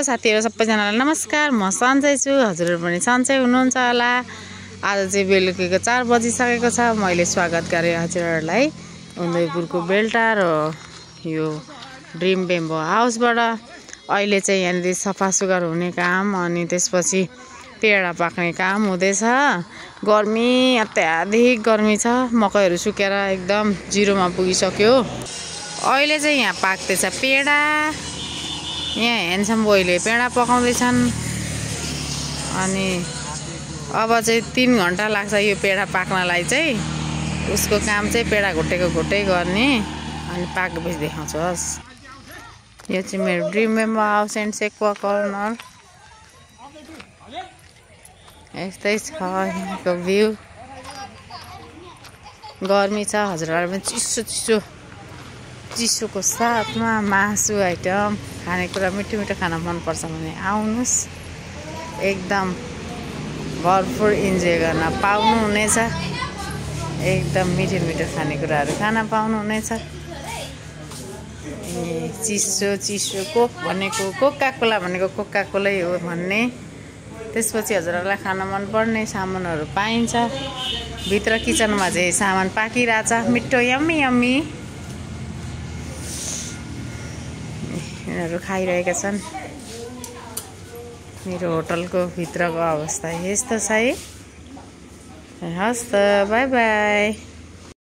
साथीहरु सबैजनालाई नमस्कार। म सन्चै छु, हजुरहरु पनि सन्चै हुनुहुन्छ होला। आज चाहिँ बेलुकीको 4 बजिसकेको छ। मैले स्वागत गरे हजुरहरुलाई उदयपुरको बेलटार यो ड्रिम बेम्बो हाउसबाट। अहिले चाहिँ यहाँनिर सफा सुग्घर हुने काम अनि त्यसपछि पेडा पाक्ने काम हुँदैछ। गर्मी अत्याधिक गर्मी छ। मकैहरु सुकेर एकदम जिरोमा पुगिसक्यो। अहिले चाहिँ यहाँ पाक्दैछ पेडा। यहाँ ह्यान्डसम बोयले पेडा पकाउँदैछन् अनि अब चाहिँ 3 घण्टा लाग्छ यो पेडा पाक्नलाई। चाहिँ उसको काम चाहिँ पेडा घोटेको घोटै गर्ने अनि पाकेपछि देखाउँछु। हस्, यो चाहिँ मेरो dream bamboo house and sekuwa corner. यस्तै छ यहाँको भ्यू। गर्मी छ, हजुरहरु पनि चिसो चिसोको साथमा मासु आइटम खानेकुरा मिठो मिठो खाना मन पर्छ भने आउनुस्। एकदम भरपुर इन्जोय गर्न पाउनु हुनेछ। एकदम मिठो मिठो खानेकुराहरु खान पाउनु हुनेछ। चिसो कोक भनेको कोका कोला भनेको कोका कोलै हो भन्ने। त्यसपछि हजुरहरुलाई खान मन पर्ने सामानहरु पाइन्छ। भित्र किचनमा चाहिँ सामान पाकिराछ, मिठो यम्मी यम्मी यिनीहरु खाइरहेका छन्। मेरो होटलको भित्रको अवस्था यस्तो छ है। हस् त, बाइ बाइ।